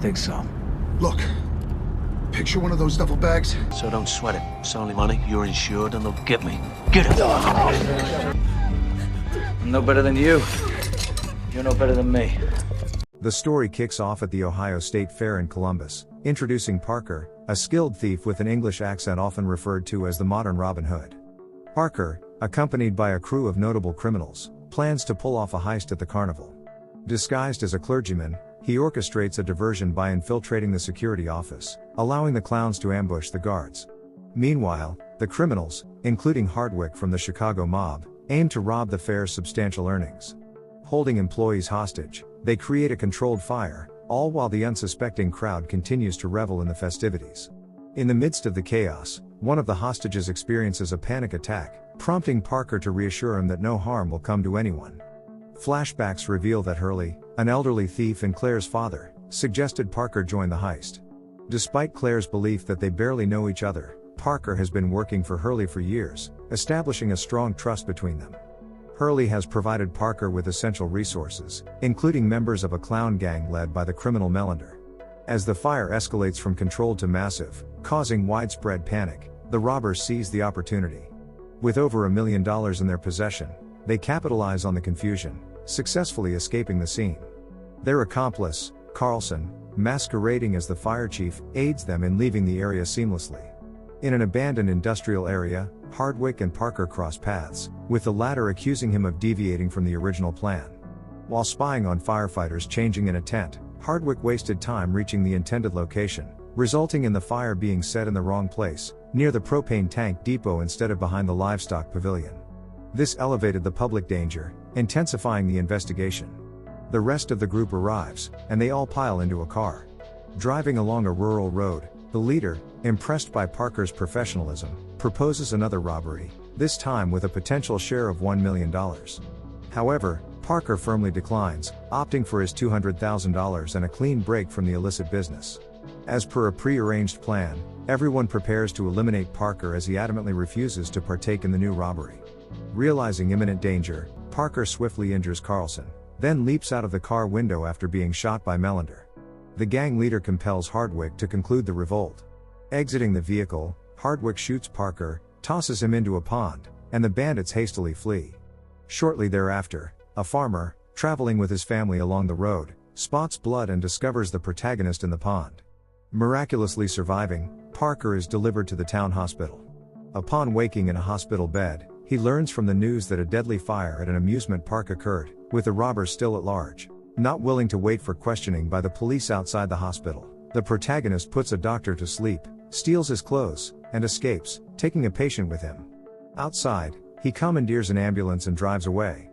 think so. Look, picture one of those duffel bags. So don't sweat it. It's only money. You're insured and they'll get me. Get it! I'm no better than you. You're no better than me. The story kicks off at the Ohio State Fair in Columbus, introducing Parker, a skilled thief with an English accent often referred to as the modern Robin Hood. Parker, accompanied by a crew of notable criminals, plans to pull off a heist at the carnival. Disguised as a clergyman, he orchestrates a diversion by infiltrating the security office, allowing the clowns to ambush the guards. Meanwhile, the criminals, including Hardwick from the Chicago mob, aim to rob the fair's substantial earnings. Holding employees hostage, they create a controlled fire, all while the unsuspecting crowd continues to revel in the festivities. In the midst of the chaos, one of the hostages experiences a panic attack, prompting Parker to reassure him that no harm will come to anyone. Flashbacks reveal that Hurley, an elderly thief and Claire's father, suggested Parker join the heist. Despite Claire's belief that they barely know each other, Parker has been working for Hurley for years, establishing a strong trust between them. Hurley has provided Parker with essential resources, including members of a clown gang led by the criminal Melander. As the fire escalates from controlled to massive, causing widespread panic, the robbers seize the opportunity. With over $1 million in their possession, they capitalize on the confusion, successfully escaping the scene. Their accomplice, Carlson, masquerading as the fire chief, aids them in leaving the area seamlessly. In an abandoned industrial area, Hardwick and Parker cross paths, with the latter accusing him of deviating from the original plan. While spying on firefighters changing in a tent, Hardwick wasted time reaching the intended location, resulting in the fire being set in the wrong place, near the propane tank depot instead of behind the livestock pavilion. This elevated the public danger, intensifying the investigation. The rest of the group arrives, and they all pile into a car. Driving along a rural road, the leader, impressed by Parker's professionalism, proposes another robbery, this time with a potential share of $1 million. However, Parker firmly declines, opting for his $200,000 and a clean break from the illicit business. As per a pre-arranged plan, everyone prepares to eliminate Parker as he adamantly refuses to partake in the new robbery. Realizing imminent danger, Parker swiftly injures Carlson, then leaps out of the car window after being shot by Melander. The gang leader compels Hardwick to conclude the revolt. Exiting the vehicle, Hardwick shoots Parker, tosses him into a pond, and the bandits hastily flee. Shortly thereafter, a farmer, traveling with his family along the road, spots blood and discovers the protagonist in the pond. Miraculously surviving, Parker is delivered to the town hospital. Upon waking in a hospital bed, he learns from the news that a deadly fire at an amusement park occurred, with the robbers still at large. Not willing to wait for questioning by the police outside the hospital, the protagonist puts a doctor to sleep, steals his clothes, and escapes, taking a patient with him. Outside, he commandeers an ambulance and drives away.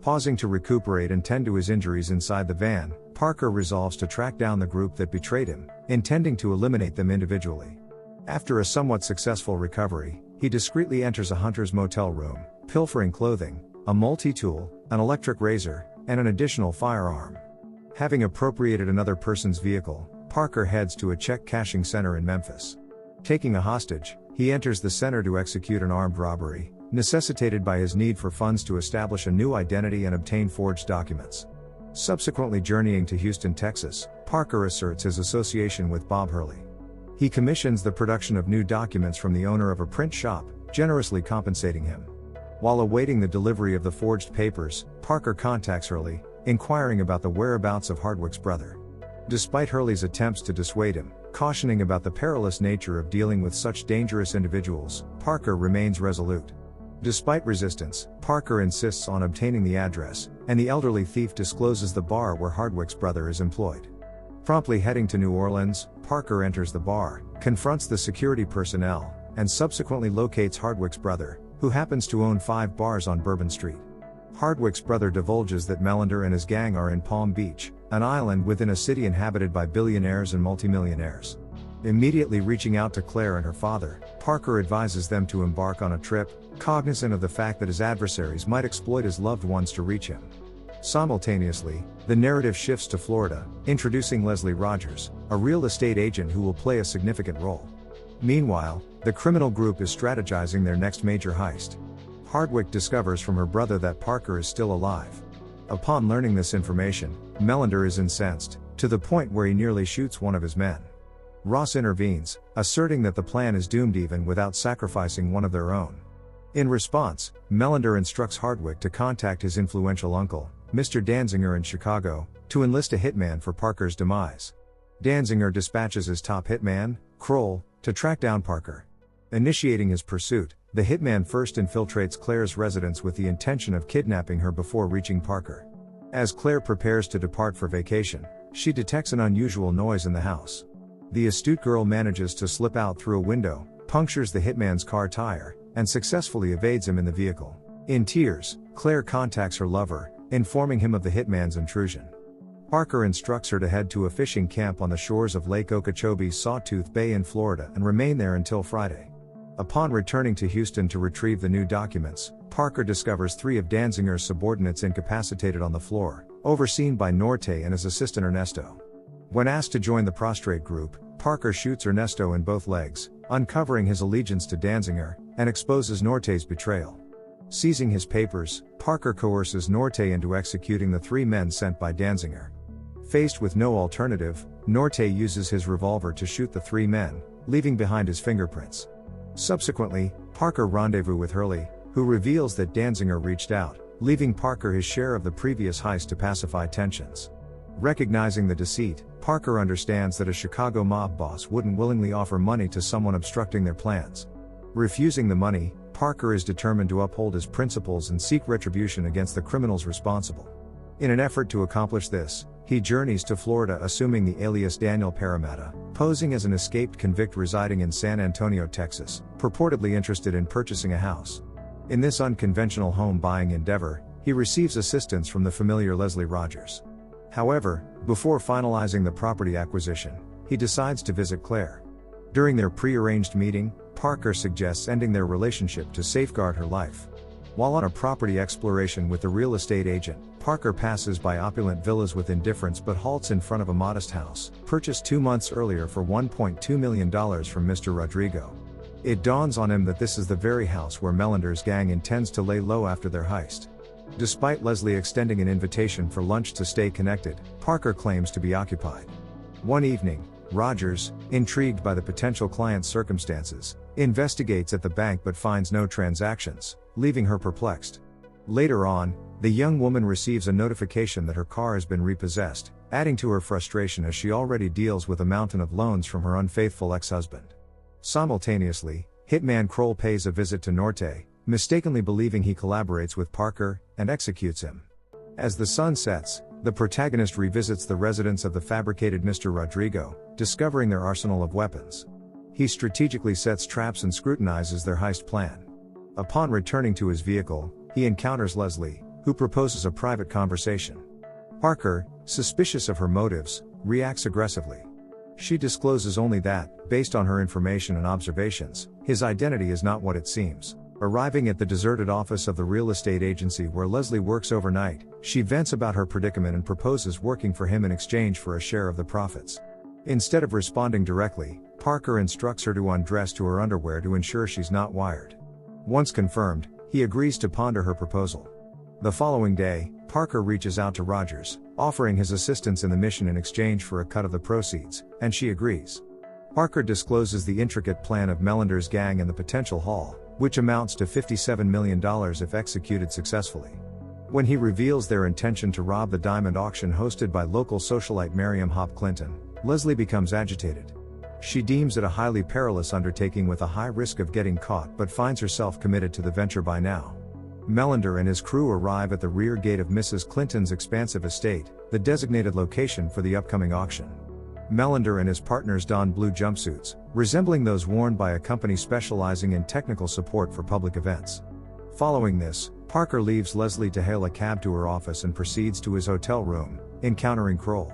Pausing to recuperate and tend to his injuries inside the van, Parker resolves to track down the group that betrayed him, intending to eliminate them individually. After a somewhat successful recovery, he discreetly enters a hunter's motel room, pilfering clothing, a multi-tool, an electric razor, and an additional firearm. Having appropriated another person's vehicle, Parker heads to a check cashing center in Memphis. Taking a hostage, he enters the center to execute an armed robbery, necessitated by his need for funds to establish a new identity and obtain forged documents. Subsequently journeying to Houston, Texas, Parker asserts his association with Bob Hurley. He commissions the production of new documents from the owner of a print shop, generously compensating him. While awaiting the delivery of the forged papers, Parker contacts Hurley, inquiring about the whereabouts of Hardwick's brother. Despite Hurley's attempts to dissuade him, cautioning about the perilous nature of dealing with such dangerous individuals, Parker remains resolute. Despite resistance, Parker insists on obtaining the address, and the elderly thief discloses the bar where Hardwick's brother is employed. Promptly heading to New Orleans, Parker enters the bar, confronts the security personnel, and subsequently locates Hardwick's brother, who happens to own 5 bars on Bourbon Street. Hardwick's brother divulges that Melander and his gang are in Palm Beach, an island within a city inhabited by billionaires and multimillionaires. Immediately reaching out to Claire and her father, Parker advises them to embark on a trip, cognizant of the fact that his adversaries might exploit his loved ones to reach him. Simultaneously, the narrative shifts to Florida, introducing Leslie Rogers, a real estate agent who will play a significant role. Meanwhile, the criminal group is strategizing their next major heist. Hardwick discovers from her brother that Parker is still alive. Upon learning this information, Melander is incensed, to the point where he nearly shoots one of his men. Ross intervenes, asserting that the plan is doomed even without sacrificing one of their own. In response, Melander instructs Hardwick to contact his influential uncle, Mr. Danziger in Chicago, to enlist a hitman for Parker's demise. Danziger dispatches his top hitman, Kroll, to track down Parker. Initiating his pursuit, the hitman first infiltrates Claire's residence with the intention of kidnapping her before reaching Parker. As Claire prepares to depart for vacation, she detects an unusual noise in the house. The astute girl manages to slip out through a window, punctures the hitman's car tire, and successfully evades him in the vehicle. In tears, Claire contacts her lover, informing him of the hitman's intrusion. Parker instructs her to head to a fishing camp on the shores of Lake Okeechobee's Sawtooth Bay in Florida and remain there until Friday. Upon returning to Houston to retrieve the new documents, Parker discovers 3 of Danziger's subordinates incapacitated on the floor, overseen by Norte and his assistant Ernesto. When asked to join the prostrate group, Parker shoots Ernesto in both legs, uncovering his allegiance to Danziger, and exposes Norte's betrayal. Seizing his papers, Parker coerces Norte into executing the 3 men sent by Danziger. Faced with no alternative, Norte uses his revolver to shoot the 3 men, leaving behind his fingerprints. Subsequently, Parker rendezvous with Hurley, who reveals that Danziger reached out, leaving Parker his share of the previous heist to pacify tensions. Recognizing the deceit, Parker understands that a Chicago mob boss wouldn't willingly offer money to someone obstructing their plans. Refusing the money, Parker is determined to uphold his principles and seek retribution against the criminals responsible. In an effort to accomplish this, he journeys to Florida assuming the alias Daniel Parramatta, posing as an escaped convict residing in San Antonio, Texas, purportedly interested in purchasing a house. In this unconventional home-buying endeavor, he receives assistance from the familiar Leslie Rogers. However, before finalizing the property acquisition, he decides to visit Claire. During their pre-arranged meeting, Parker suggests ending their relationship to safeguard her life. While on a property exploration with the real estate agent, Parker passes by opulent villas with indifference but halts in front of a modest house, purchased 2 months earlier for $1.2 million from Mr. Rodrigo. It dawns on him that this is the very house where Melander's gang intends to lay low after their heist. Despite Leslie extending an invitation for lunch to stay connected, Parker claims to be occupied. One evening, Rogers, intrigued by the potential client's circumstances, investigates at the bank but finds no transactions, leaving her perplexed. Later on, the young woman receives a notification that her car has been repossessed, adding to her frustration as she already deals with a mountain of loans from her unfaithful ex-husband. Simultaneously, hitman Kroll pays a visit to Norte, mistakenly believing he collaborates with Parker, and executes him. As the sun sets, the protagonist revisits the residence of the fabricated Mr. Rodrigo, discovering their arsenal of weapons. He strategically sets traps and scrutinizes their heist plan. Upon returning to his vehicle, he encounters Leslie, who proposes a private conversation. Parker, suspicious of her motives, reacts aggressively. She discloses only that, based on her information and observations, his identity is not what it seems. Arriving at the deserted office of the real estate agency where Leslie works overnight, she vents about her predicament and proposes working for him in exchange for a share of the profits. Instead of responding directly, Parker instructs her to undress to her underwear to ensure she's not wired. Once confirmed, he agrees to ponder her proposal. The following day, Parker reaches out to Rogers, offering his assistance in the mission in exchange for a cut of the proceeds, and she agrees. Parker discloses the intricate plan of Melander's gang and the potential haul, which amounts to $57 million if executed successfully. When he reveals their intention to rob the diamond auction hosted by local socialite Miriam Hop Clinton, Leslie becomes agitated. She deems it a highly perilous undertaking with a high risk of getting caught but finds herself committed to the venture by now. Melander and his crew arrive at the rear gate of Mrs. Clinton's expansive estate, the designated location for the upcoming auction. Melander and his partners don blue jumpsuits, resembling those worn by a company specializing in technical support for public events. Following this, Parker leaves Leslie to hail a cab to her office and proceeds to his hotel room, encountering Kroll.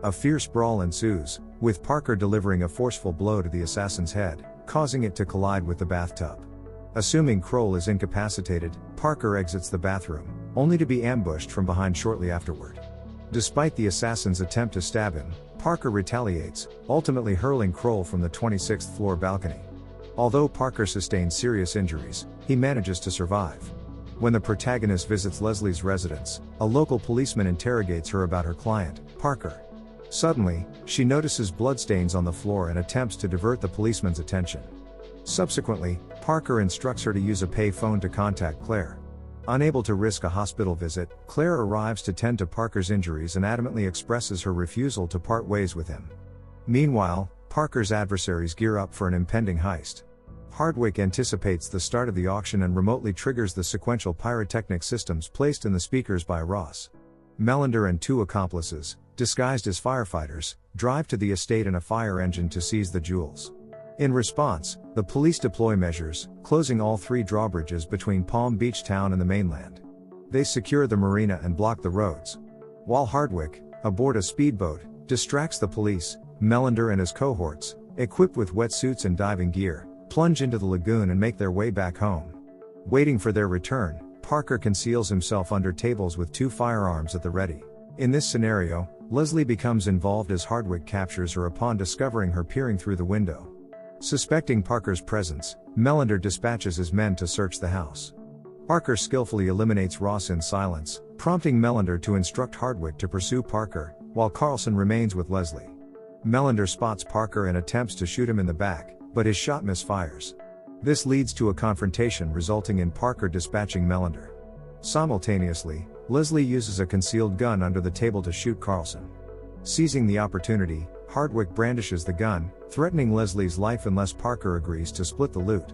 A fierce brawl ensues, with Parker delivering a forceful blow to the assassin's head, causing it to collide with the bathtub. Assuming Kroll is incapacitated, Parker exits the bathroom, only to be ambushed from behind shortly afterward. Despite the assassin's attempt to stab him, Parker retaliates, ultimately hurling Kroll from the 26th floor balcony. Although Parker sustains serious injuries, he manages to survive. When the protagonist visits Leslie's residence, a local policeman interrogates her about her client, Parker. Suddenly, she notices bloodstains on the floor and attempts to divert the policeman's attention. Subsequently, Parker instructs her to use a pay phone to contact Claire. Unable to risk a hospital visit, Claire arrives to tend to Parker's injuries and adamantly expresses her refusal to part ways with him. Meanwhile, Parker's adversaries gear up for an impending heist. Hardwick anticipates the start of the auction and remotely triggers the sequential pyrotechnic systems placed in the speakers by Ross. Melander and 2 accomplices, disguised as firefighters, drive to the estate in a fire engine to seize the jewels. In response, the police deploy measures, closing all 3 drawbridges between Palm Beach town and the mainland. They secure the marina and block the roads. While Hardwick, aboard a speedboat, distracts the police, Melander and his cohorts, equipped with wetsuits and diving gear, plunge into the lagoon and make their way back home. Waiting for their return, Parker conceals himself under tables with 2 firearms at the ready. In this scenario, Leslie becomes involved as Hardwick captures her upon discovering her peering through the window. Suspecting Parker's presence, Melander dispatches his men to search the house. Parker skillfully eliminates Ross in silence, prompting Melander to instruct Hardwick to pursue Parker, while Carlson remains with Leslie. Melander spots Parker and attempts to shoot him in the back, but his shot misfires. This leads to a confrontation resulting in Parker dispatching Melander. Simultaneously, Leslie uses a concealed gun under the table to shoot Carlson. Seizing the opportunity, Hardwick brandishes the gun, threatening Leslie's life unless Parker agrees to split the loot.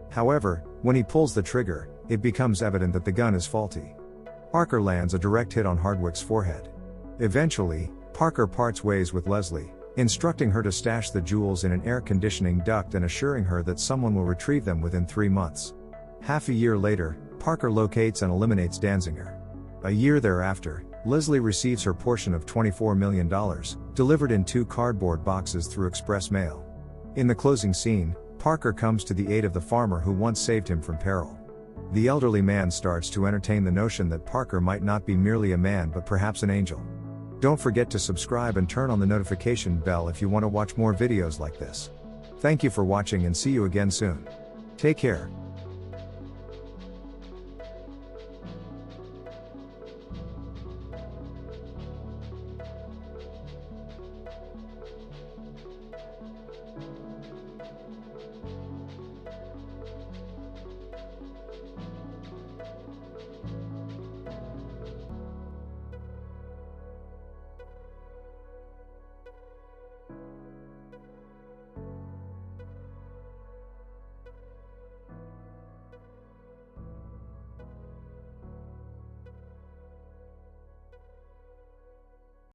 However, when he pulls the trigger, it becomes evident that the gun is faulty. Parker lands a direct hit on Hardwick's forehead. Eventually, Parker parts ways with Leslie, instructing her to stash the jewels in an air conditioning duct and assuring her that someone will retrieve them within 3 months. Half a year later, Parker locates and eliminates Danziger. A year thereafter, Leslie receives her portion of $24 million, delivered in 2 cardboard boxes through express mail. In the closing scene, Parker comes to the aid of the farmer who once saved him from peril. The elderly man starts to entertain the notion that Parker might not be merely a man but perhaps an angel. Don't forget to subscribe and turn on the notification bell if you want to watch more videos like this. Thank you for watching and see you again soon. Take care.